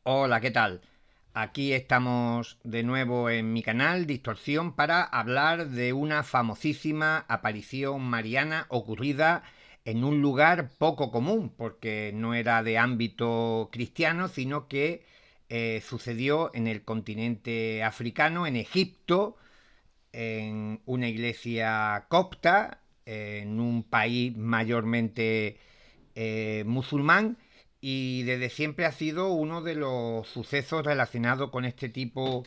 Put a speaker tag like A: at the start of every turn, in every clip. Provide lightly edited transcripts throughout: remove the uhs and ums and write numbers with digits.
A: Hola, ¿qué tal? Aquí estamos de nuevo en mi canal Distorsión para hablar de una famosísima aparición mariana ocurrida en un lugar poco común, porque no era de ámbito cristiano, sino que sucedió en el continente africano, en Egipto, en una iglesia copta, en un país mayormente musulmán, y desde siempre ha sido uno de los sucesos relacionados con este tipo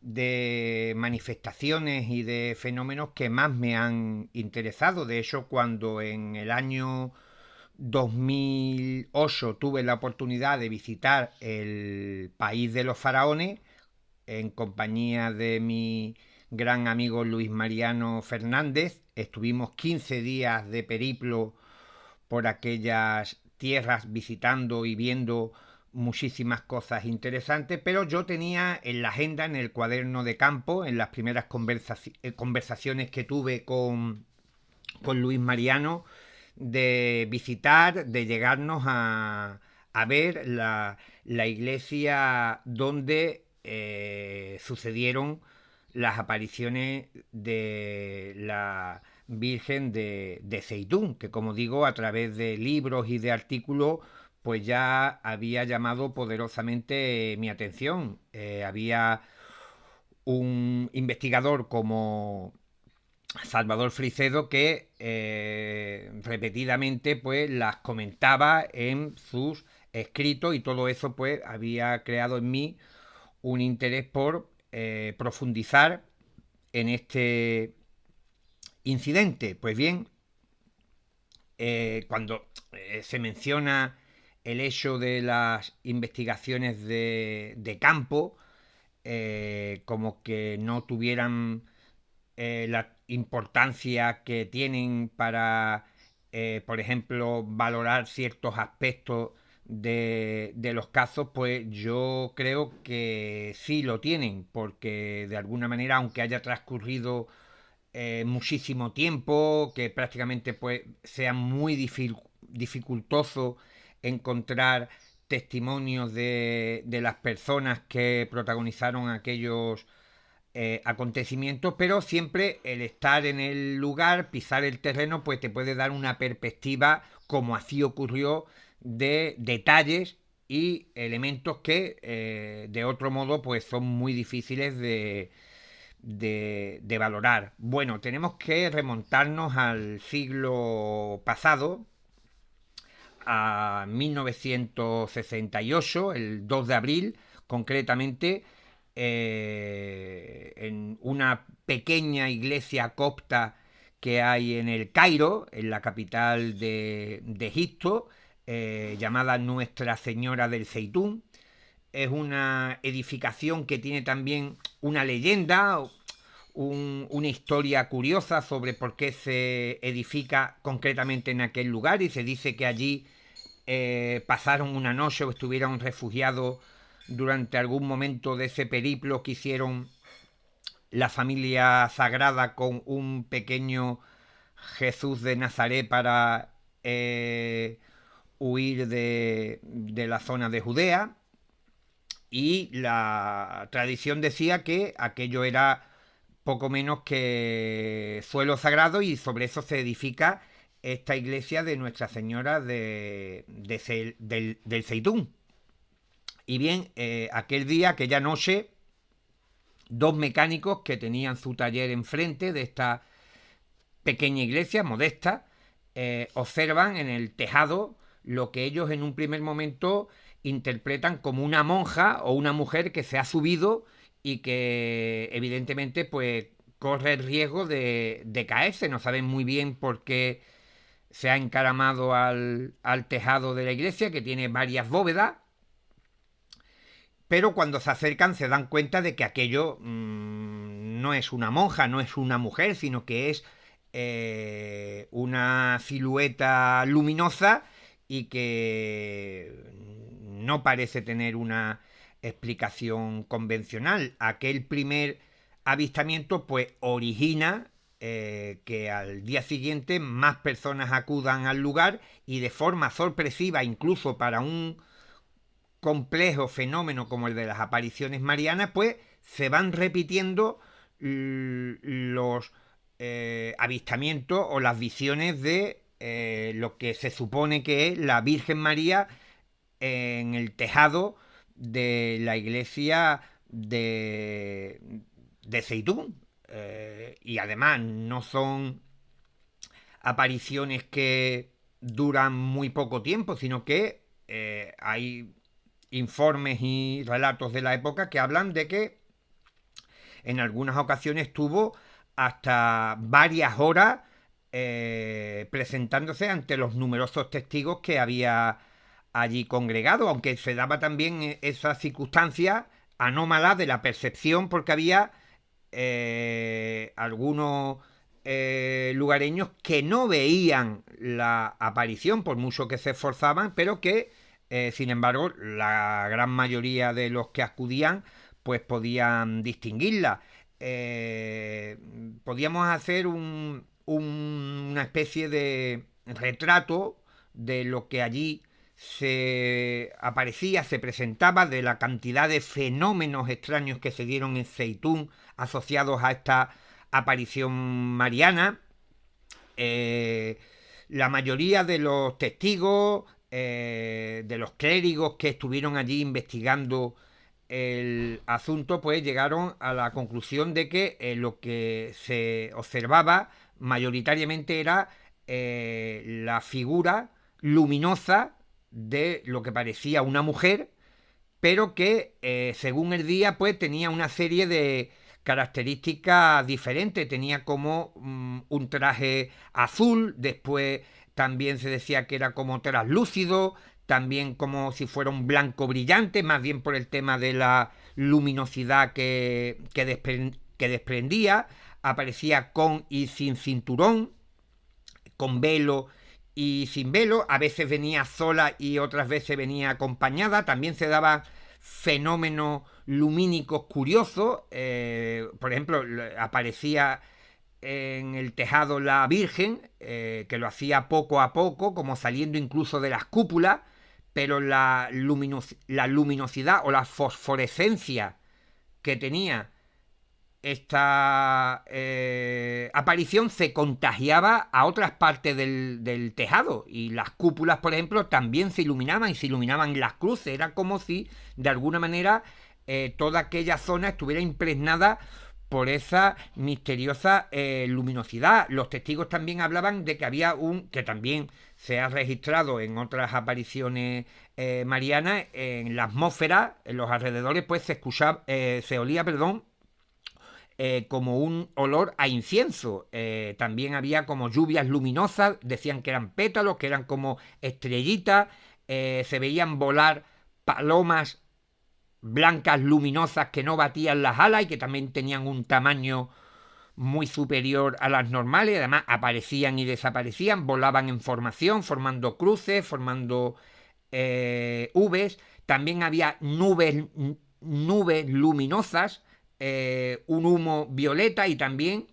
A: de manifestaciones y de fenómenos que más me han interesado. De hecho, cuando en el año 2008 tuve la oportunidad de visitar el país de los faraones en compañía de mi gran amigo Luis Mariano Fernández, estuvimos 15 días de periplo por aquellas tierras visitando y viendo muchísimas cosas interesantes, pero yo tenía en la agenda, en el cuaderno de campo, en las primeras conversaciones que tuve con Luis Mariano, de visitar, de llegarnos a ver la iglesia donde sucedieron las apariciones de la Virgen de Zeitún, que como digo, a través de libros y de artículos, pues ya había llamado poderosamente mi atención. Había un investigador como Salvador Fricedo que repetidamente pues las comentaba en sus escritos, y todo eso pues había creado en mí un interés por profundizar en este incidente. Pues bien, cuando se menciona el hecho de las investigaciones de campo, como que no tuvieran la importancia que tienen para, por ejemplo, valorar ciertos aspectos de los casos, pues yo creo que sí lo tienen, porque de alguna manera, aunque haya transcurrido muchísimo tiempo, que prácticamente pues sea muy dificultoso encontrar testimonios de las personas que protagonizaron aquellos acontecimientos, pero siempre el estar en el lugar, pisar el terreno, pues te puede dar una perspectiva, como así ocurrió, de detalles y elementos que de otro modo pues son muy difíciles de valorar. Bueno, tenemos que remontarnos al siglo pasado, a 1968, el 2 de abril, concretamente, en una pequeña iglesia copta que hay en el Cairo, en la capital de Egipto, llamada Nuestra Señora del Zeitún. Es una edificación que tiene también una leyenda, una historia curiosa sobre por qué se edifica concretamente en aquel lugar, y se dice que allí pasaron una noche o estuvieron refugiados durante algún momento de ese periplo que hicieron la familia sagrada con un pequeño Jesús de Nazaret para huir de la zona de Judea. Y la tradición decía que aquello era poco menos que suelo sagrado, y sobre eso se edifica esta iglesia de Nuestra Señora del Zeitún. Y bien, aquel día, aquella noche, dos mecánicos que tenían su taller enfrente de esta pequeña iglesia modesta observan en el tejado lo que ellos en un primer momento interpretan como una monja o una mujer que se ha subido y que evidentemente pues corre el riesgo de caerse. No saben muy bien por qué se ha encaramado al tejado de la iglesia, que tiene varias bóvedas, pero cuando se acercan se dan cuenta de que aquello no es una monja, no es una mujer, sino que es una silueta luminosa, y que no parece tener una explicación convencional. Aquel primer avistamiento pues origina que al día siguiente más personas acudan al lugar, y de forma sorpresiva, incluso para un complejo fenómeno como el de las apariciones marianas, pues se van repitiendo los avistamientos o las visiones de lo que se supone que es la Virgen María en el tejado de la iglesia de Seitún. Y además no son apariciones que duran muy poco tiempo, sino que hay informes y relatos de la época que hablan de que en algunas ocasiones tuvo hasta varias horas presentándose ante los numerosos testigos que había allí congregado, aunque se daba también esa circunstancia anómala de la percepción, porque había algunos lugareños que no veían la aparición por mucho que se esforzaban, pero que sin embargo la gran mayoría de los que acudían pues podían distinguirla. Podíamos hacer una especie de retrato de lo que allí se aparecía, se presentaba, de la cantidad de fenómenos extraños que se dieron en Seitún asociados a esta aparición mariana. La mayoría de los testigos, de los clérigos que estuvieron allí investigando el asunto, pues llegaron a la conclusión de que lo que se observaba mayoritariamente era la figura luminosa de lo que parecía una mujer, pero que según el día pues tenía una serie de características diferentes. Tenía como un traje azul, después también se decía que era como translúcido, también como si fuera un blanco brillante, más bien por el tema de la luminosidad que desprendía. Aparecía con y sin cinturón, con velo y sin velo, a veces venía sola y otras veces venía acompañada. También se daban fenómenos lumínicos curiosos, por ejemplo, aparecía en el tejado la Virgen, que lo hacía poco a poco, como saliendo incluso de las cúpulas, pero la luminosidad o la fosforescencia que tenía esta aparición se contagiaba a otras partes del tejado, y las cúpulas, por ejemplo, también se iluminaban, y se iluminaban las cruces. Era como si de alguna manera toda aquella zona estuviera impregnada por esa misteriosa luminosidad. Los testigos también hablaban de que había que también se ha registrado en otras apariciones marianas, en la atmósfera, en los alrededores, pues se olía, como un olor a incienso. También había como lluvias luminosas, decían que eran pétalos, que eran como estrellitas. Se veían volar palomas blancas luminosas que no batían las alas y que también tenían un tamaño muy superior a las normales. Además aparecían y desaparecían, volaban en formación, formando cruces, formando Vs. También había nubes luminosas, un humo violeta, y también,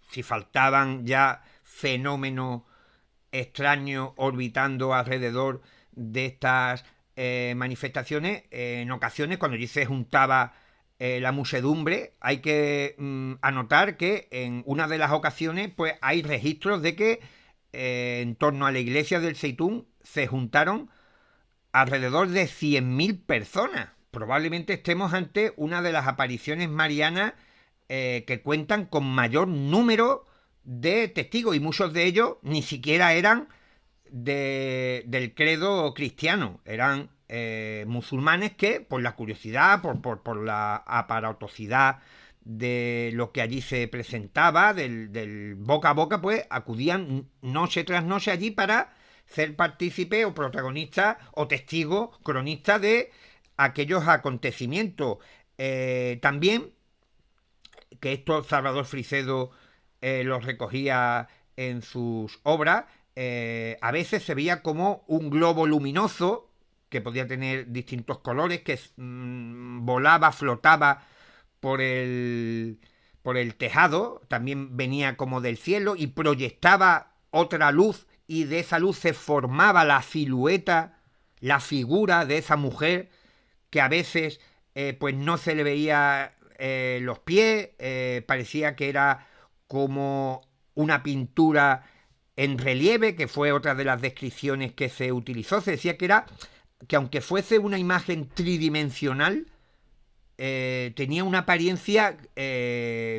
A: si faltaban ya fenómenos extraños orbitando alrededor de estas manifestaciones, en ocasiones cuando allí se juntaba la muchedumbre, hay que anotar que en una de las ocasiones pues hay registros de que en torno a la iglesia del Seitún se juntaron alrededor de 100.000 personas. Probablemente estemos ante una de las apariciones marianas que cuentan con mayor número de testigos, y muchos de ellos ni siquiera eran del credo cristiano, eran musulmanes que por la curiosidad, por la aparatosidad de lo que allí se presentaba, del boca a boca, pues acudían noche tras noche allí para ser partícipe o protagonista o testigo, cronista de aquellos acontecimientos. También, que esto Salvador Frisedo los recogía en sus obras, a veces se veía como un globo luminoso que podía tener distintos colores, que volaba, flotaba por el tejado, también venía como del cielo y proyectaba otra luz, y de esa luz se formaba la silueta la figura de esa mujer que a veces pues no se le veía los pies, parecía que era como una pintura en relieve, que fue otra de las descripciones que se utilizó. Se decía que era que aunque fuese una imagen tridimensional, tenía una apariencia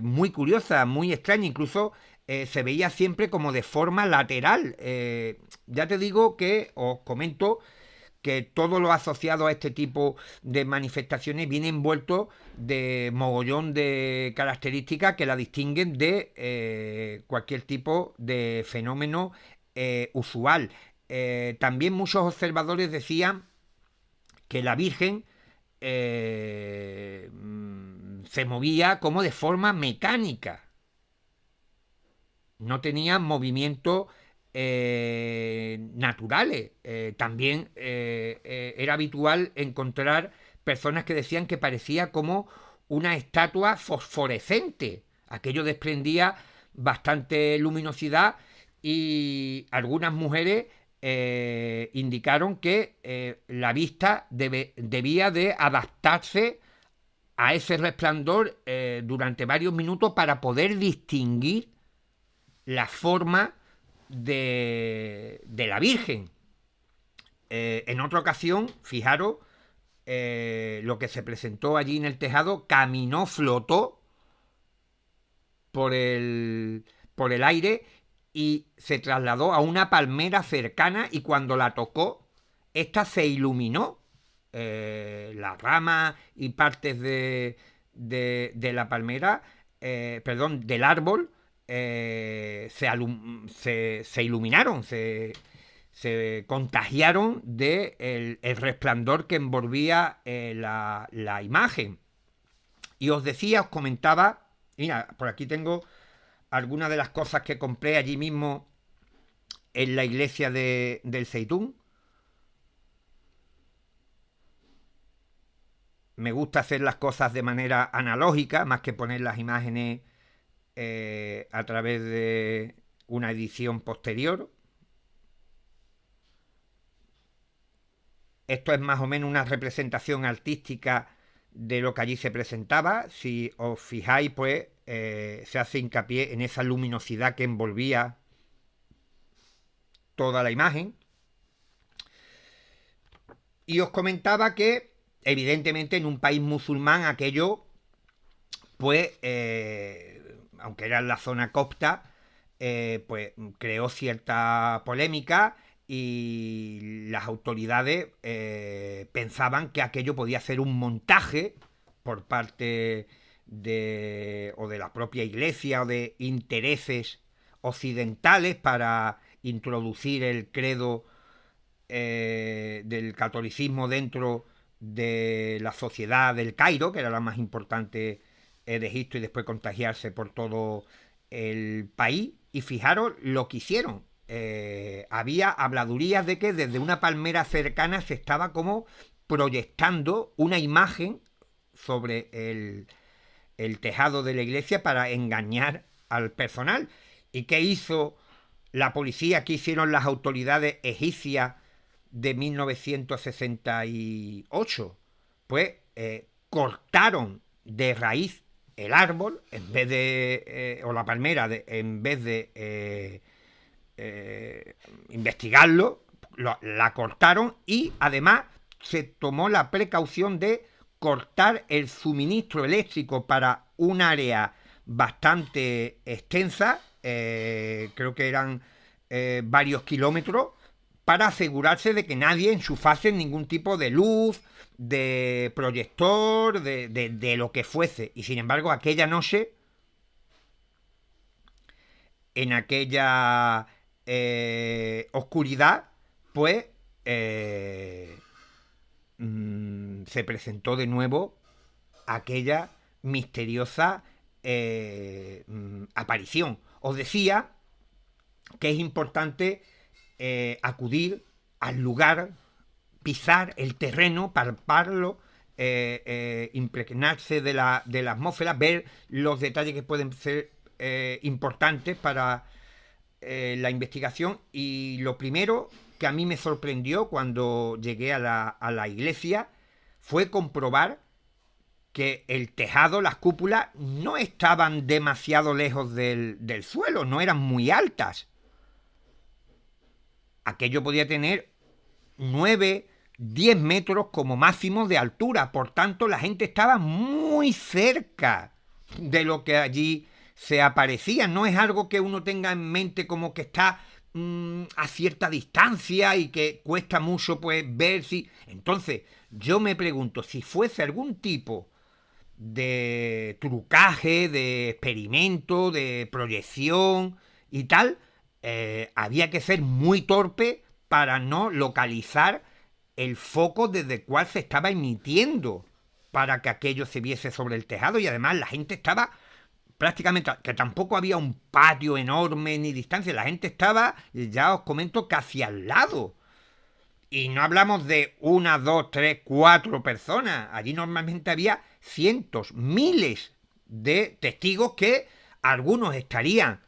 A: muy curiosa, muy extraña, incluso se veía siempre como de forma lateral. Ya te digo que os comento que todo lo asociado a este tipo de manifestaciones viene envuelto de mogollón de características que la distinguen de cualquier tipo de fenómeno usual. También muchos observadores decían que la Virgen se movía como de forma mecánica, no tenía movimientos naturales. También era habitual encontrar personas que decían que parecía como una estatua fosforescente. Aquello desprendía bastante luminosidad y algunas mujeres indicaron que la vista debía de adaptarse a ese resplandor durante varios minutos para poder distinguir la forma de la Virgen. En otra ocasión, fijaros, lo que se presentó allí en el tejado, caminó, flotó por por el aire y se trasladó a una palmera cercana y cuando la tocó, esta se iluminó. Las ramas y partes de la palmera, perdón, del árbol, se iluminaron, se contagiaron de el resplandor que envolvía la imagen. Y os decía, os comentaba, mira, por aquí tengo algunas de las cosas que compré allí mismo en la iglesia del Zeitún. Me gusta hacer las cosas de manera analógica, más que poner las imágenes a través de una edición posterior. Esto es más o menos una representación artística de lo que allí se presentaba. Si os fijáis, pues se hace hincapié en esa luminosidad que envolvía toda la imagen. Y os comentaba que, evidentemente, en un país musulmán aquello, pues, aunque era en la zona copta, pues creó cierta polémica y las autoridades pensaban que aquello podía ser un montaje por parte o de la propia iglesia o de intereses occidentales para introducir el credo del catolicismo dentro de la sociedad del Cairo, que era la más importante de Egipto, y después contagiarse por todo el país. Y fijaros lo que hicieron. Había habladurías de que desde una palmera cercana se estaba como proyectando una imagen sobre el tejado de la iglesia para engañar al personal. ¿Y qué hizo la policía? ¿Qué hicieron las autoridades egipcias de 1968? Pues cortaron de raíz el árbol en vez de o la palmera en vez de investigarlo, la cortaron y además se tomó la precaución de cortar el suministro eléctrico para un área bastante extensa, creo que eran varios kilómetros, para asegurarse de que nadie enchufase ningún tipo de luz, de proyector, de lo que fuese. Y sin embargo, aquella noche, en aquella oscuridad, pues se presentó de nuevo aquella misteriosa aparición. Os decía que es importante acudir al lugar, pisar el terreno, palparlo, impregnarse de la atmósfera, ver los detalles que pueden ser importantes para la investigación. Y lo primero que a mí me sorprendió cuando llegué a la iglesia fue comprobar que el tejado, las cúpulas, no estaban demasiado lejos del suelo, no eran muy altas. Aquello podía tener 9, 10 metros como máximo de altura. Por tanto, la gente estaba muy cerca de lo que allí se aparecía. No es algo que uno tenga en mente como que está a cierta distancia y que cuesta mucho pues ver si... Entonces, yo me pregunto si fuese algún tipo de trucaje, de experimento, de proyección y tal, había que ser muy torpe para no localizar el foco desde el cual se estaba emitiendo para que aquello se viese sobre el tejado. Y además la gente estaba prácticamente, que tampoco había un patio enorme ni distancia, la gente estaba, ya os comento, casi al lado. Y no hablamos de una, dos, tres, cuatro personas. Allí normalmente había cientos, miles de testigos que algunos estarían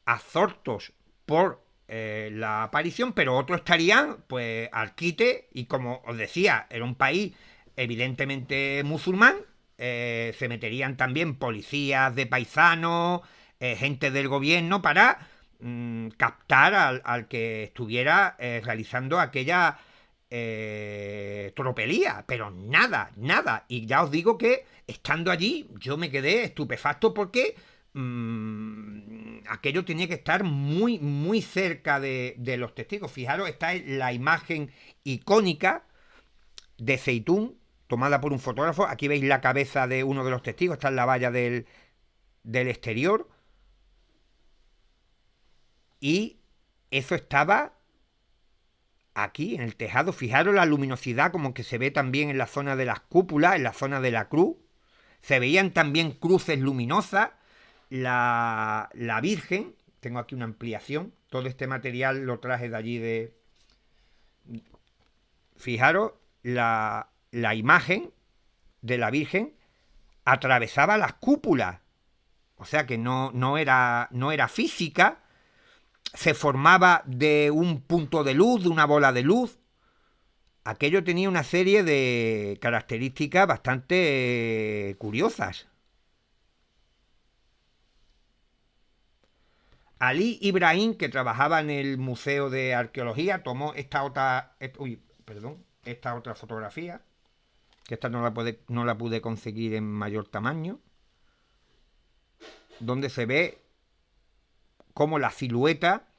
A: absortos por la aparición, pero otros estarían pues al quite. Y como os decía, era un país evidentemente musulmán. Se meterían también policías de paisanos, gente del gobierno para captar al que estuviera realizando aquella tropelía, pero nada, nada. Y ya os digo que estando allí yo me quedé estupefacto porque aquello tenía que estar muy, muy cerca de los testigos. Fijaros, esta es la imagen icónica de Zeitún, tomada por un fotógrafo. Aquí veis la cabeza de uno de los testigos, está en la valla del exterior. Y eso estaba aquí en el tejado. Fijaros la luminosidad como que se ve también en la zona de las cúpulas, en la zona de la cruz. Se veían también cruces luminosas. La Virgen, tengo aquí una ampliación, todo este material lo traje de allí de... Fijaros, la imagen de la Virgen atravesaba las cúpulas, o sea que no era física, se formaba de un punto de luz, de una bola de luz. Aquello tenía una serie de características bastante curiosas. Ali Ibrahim, que trabajaba en el Museo de Arqueología, tomó esta otra fotografía, que esta no la pude conseguir en mayor tamaño, donde se ve cómo la silueta,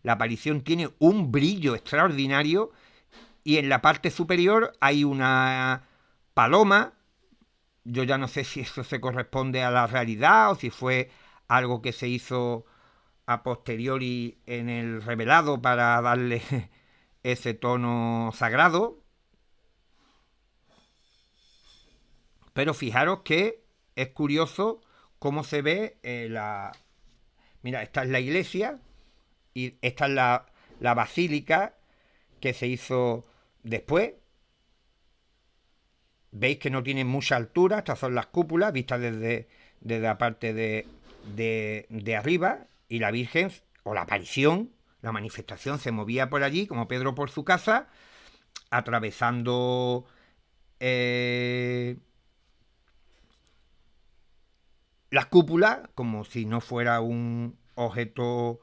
A: la aparición tiene un brillo extraordinario y en la parte superior hay una paloma. Yo ya no sé si eso se corresponde a la realidad o si fue algo que se hizo a posteriori en el revelado para darle ese tono sagrado. Pero fijaros que es curioso cómo se ve la... Mira, esta es la iglesia y esta es la basílica que se hizo después. Veis que no tiene mucha altura, estas son las cúpulas vistas desde la parte de arriba, y la Virgen, o la aparición, la manifestación se movía por allí, como Pedro por su casa, atravesando las cúpulas, como si no fuera un objeto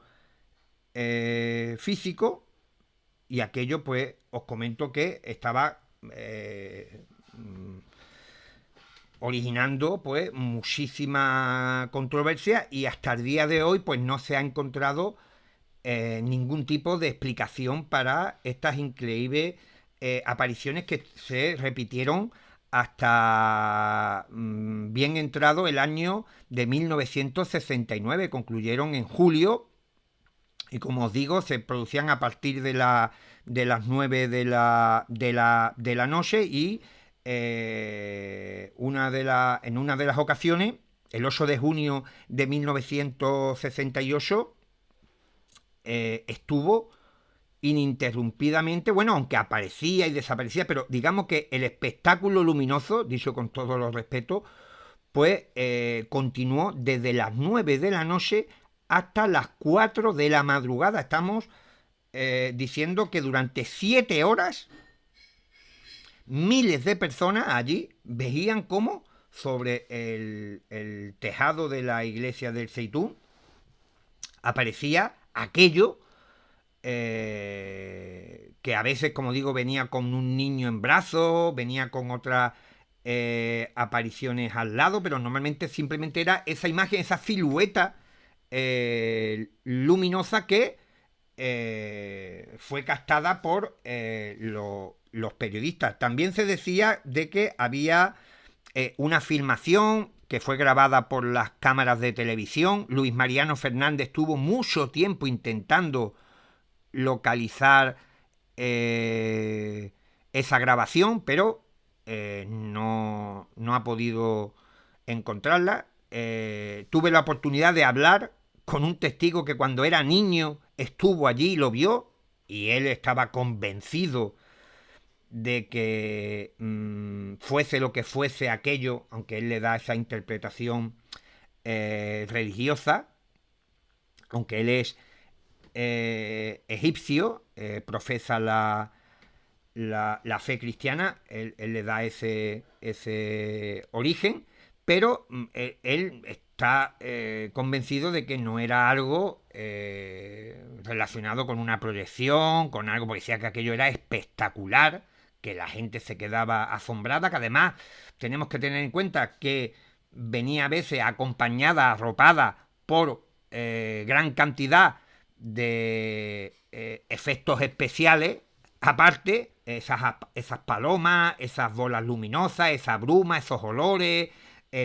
A: físico, y aquello pues os comento que estaba originando pues muchísima controversia, y hasta el día de hoy pues no se ha encontrado ningún tipo de explicación para estas increíbles apariciones que se repitieron hasta bien entrado el año de 1969. Concluyeron en julio y, como os digo, se producían a partir de las 9 de la noche, y en una de las ocasiones, el 8 de junio de 1968, estuvo ininterrumpidamente, bueno, aunque aparecía y desaparecía, pero digamos que el espectáculo luminoso, dicho con todos los respetos, pues continuó desde las 9 de la noche hasta las 4 de la madrugada. Estamos diciendo que durante 7 horas miles de personas allí veían cómo sobre el tejado de la iglesia del Zeitún aparecía aquello que a veces, como digo, venía con un niño en brazos, venía con otras apariciones al lado, pero normalmente simplemente era esa imagen, esa silueta luminosa que fue captada por los periodistas. También se decía de que había una filmación que fue grabada por las cámaras de televisión. Luis Mariano Fernández tuvo mucho tiempo intentando localizar esa grabación, pero no ha podido encontrarla. Tuve la oportunidad de hablar con un testigo que cuando era niño estuvo allí y lo vio, y él estaba convencido de que fuese lo que fuese aquello, aunque él le da esa interpretación religiosa, aunque él es egipcio, profesa la fe cristiana, él le da ese origen, pero él está convencido de que no era algo relacionado con una proyección, con algo, porque decía que aquello era espectacular, que la gente se quedaba asombrada, que además tenemos que tener en cuenta que venía a veces acompañada, arropada por gran cantidad de efectos especiales, aparte, esas palomas, esas bolas luminosas, esa bruma, esos olores,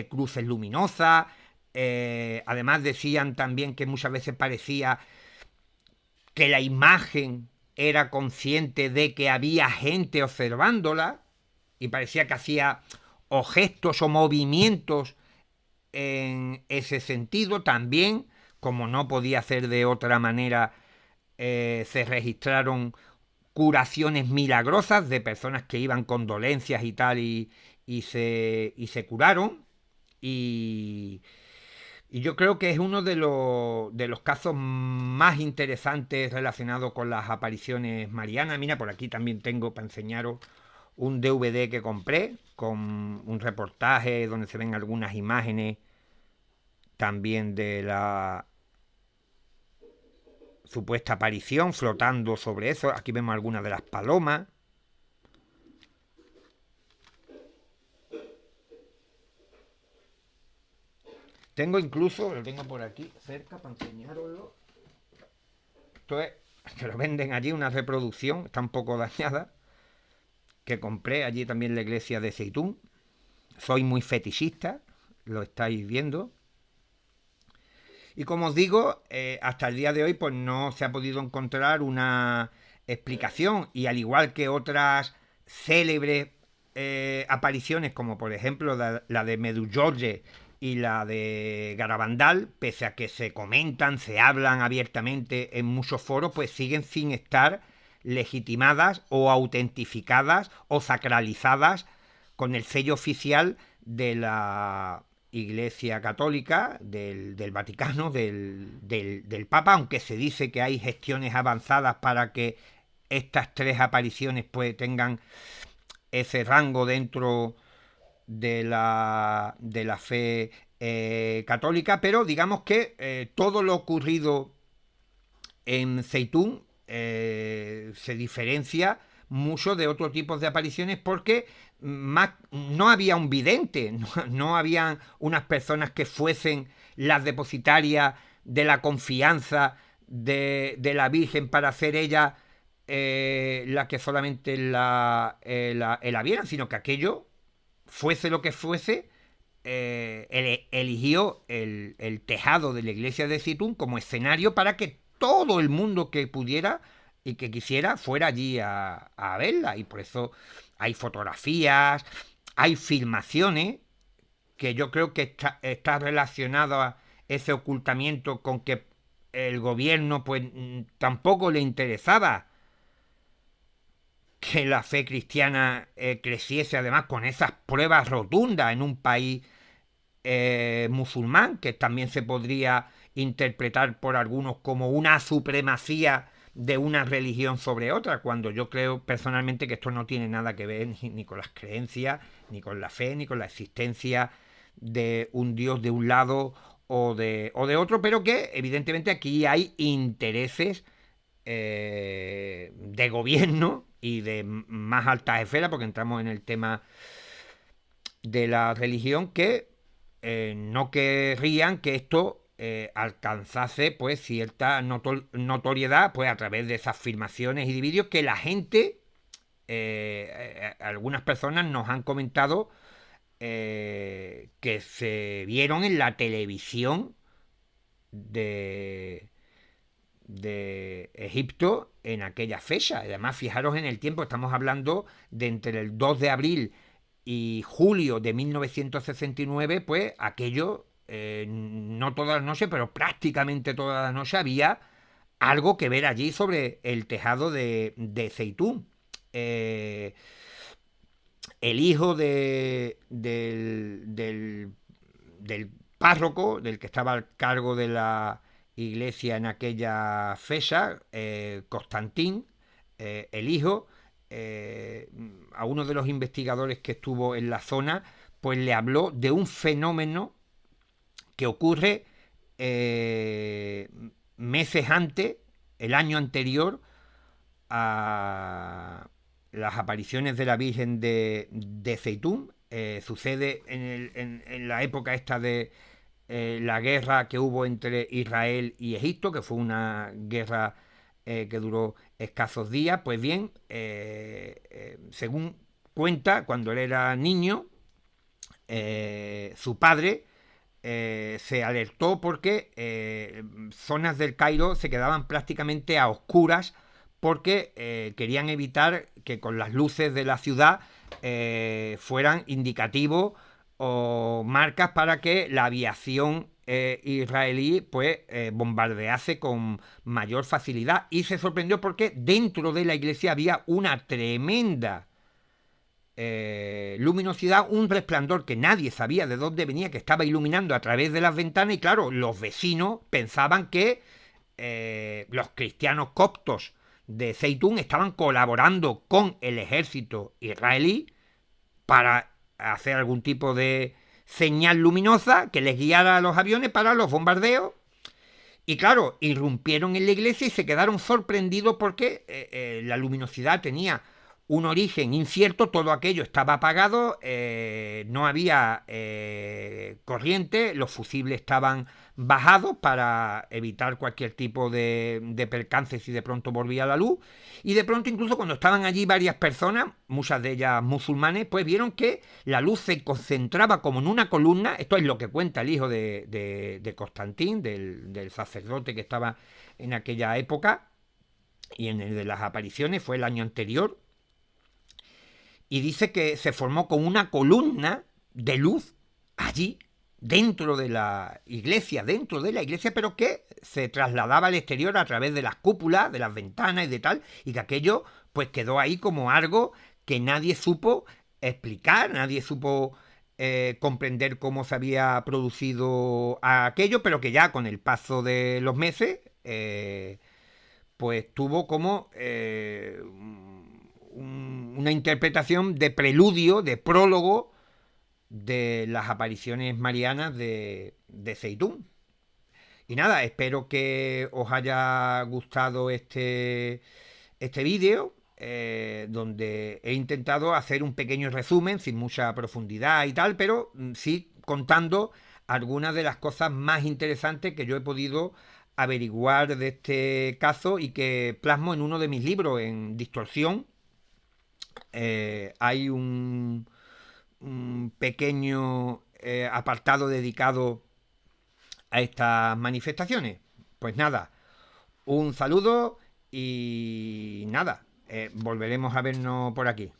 A: cruces luminosas. Además decían también que muchas veces parecía que la imagen era consciente de que había gente observándola y parecía que hacía o gestos o movimientos en ese sentido. También, como no podía ser de otra manera, se registraron curaciones milagrosas de personas que iban con dolencias y tal y se curaron. Y, y yo creo que es uno de los casos más interesantes relacionados con las apariciones marianas. Mira, por aquí también tengo para enseñaros un DVD que compré con un reportaje donde se ven algunas imágenes también de la supuesta aparición flotando sobre eso. Aquí vemos algunas de las palomas. Tengo incluso, lo tengo por aquí cerca para enseñaroslo. Esto es, que lo venden allí, una reproducción, está un poco dañada, que compré allí también en la iglesia de Zeitún. Soy muy fetichista, lo estáis viendo. Y como os digo, hasta el día de hoy pues no se ha podido encontrar una explicación. Y al igual que otras célebres apariciones, como por ejemplo la de Medjugorje y la de Garabandal, pese a que se comentan, se hablan abiertamente en muchos foros, pues siguen sin estar legitimadas o autentificadas o sacralizadas con el sello oficial de la Iglesia Católica, del Vaticano, del Papa, aunque se dice que hay gestiones avanzadas para que estas tres apariciones pues tengan ese rango dentro de la fe católica, pero digamos que todo lo ocurrido en Zeitún se diferencia mucho de otros tipos de apariciones porque no había un vidente, no habían unas personas que fuesen las depositarias de la confianza de la Virgen para ser ella la que solamente la vieran, sino que aquello, fuese lo que fuese, eligió el tejado de la iglesia de Situn como escenario para que todo el mundo que pudiera y que quisiera fuera allí a verla. Y por eso hay fotografías, hay filmaciones, que yo creo que está relacionado a ese ocultamiento con que el gobierno pues tampoco le interesaba que la fe cristiana creciese, además con esas pruebas rotundas en un país musulmán, que también se podría interpretar por algunos como una supremacía de una religión sobre otra, cuando yo creo personalmente que esto no tiene nada que ver ni con las creencias, ni con la fe, ni con la existencia de un Dios de un lado o de otro, pero que evidentemente aquí hay intereses de gobierno y de más altas esferas, porque entramos en el tema de la religión, que no querrían que esto alcanzase pues cierta notoriedad pues a través de esas filmaciones y de vídeos que la gente, algunas personas nos han comentado que se vieron en la televisión de, de Egipto en aquella fecha. Además, fijaros en el tiempo, estamos hablando de entre el 2 de abril y julio de 1969, pues aquello, no todas las noches, pero prácticamente todas las noches había algo que ver allí sobre el tejado de Zeitún. Eh, el hijo del párroco, del que estaba al cargo de la iglesia en aquella fecha, Constantín, el hijo, a uno de los investigadores que estuvo en la zona, pues le habló de un fenómeno que ocurre eh, meses antes, el año anterior, a las apariciones de la Virgen de Zeitún. Sucede en la época esta de la guerra que hubo entre Israel y Egipto, que fue una guerra que duró escasos días. Pues bien, según cuenta, cuando él era niño, su padre se alertó porque zonas del Cairo se quedaban prácticamente a oscuras porque querían evitar que con las luces de la ciudad fueran indicativos o marcas para que la aviación israelí pues bombardease con mayor facilidad, y se sorprendió porque dentro de la iglesia había una tremenda luminosidad, un resplandor que nadie sabía de dónde venía, que estaba iluminando a través de las ventanas, y claro, los vecinos pensaban que los cristianos coptos de Zeitún estaban colaborando con el ejército israelí para hacer algún tipo de señal luminosa que les guiara a los aviones para los bombardeos. Y claro, irrumpieron en la iglesia y se quedaron sorprendidos porque la luminosidad tenía un origen incierto, todo aquello estaba apagado, no había corriente, los fusibles estaban bajados para evitar cualquier tipo de percance si de pronto volvía la luz. Y de pronto, incluso cuando estaban allí varias personas, muchas de ellas musulmanes, pues vieron que la luz se concentraba como en una columna. Esto es lo que cuenta el hijo de Constantín, del sacerdote que estaba en aquella época, y en el de las apariciones fue el año anterior. Y dice que se formó con una columna de luz allí, dentro de la iglesia, pero que se trasladaba al exterior a través de las cúpulas, de las ventanas y de tal, y que aquello pues quedó ahí como algo que nadie supo explicar, nadie supo comprender cómo se había producido aquello, pero que ya con el paso de los meses pues tuvo como una interpretación de preludio, de prólogo de las apariciones marianas de Zeitún. Y nada, espero que os haya gustado este vídeo, donde he intentado hacer un pequeño resumen sin mucha profundidad y tal, pero sí contando algunas de las cosas más interesantes que yo he podido averiguar de este caso y que plasmo en uno de mis libros, en Distorsión. Hay un pequeño apartado dedicado a estas manifestaciones. Pues nada, un saludo y nada, volveremos a vernos por aquí.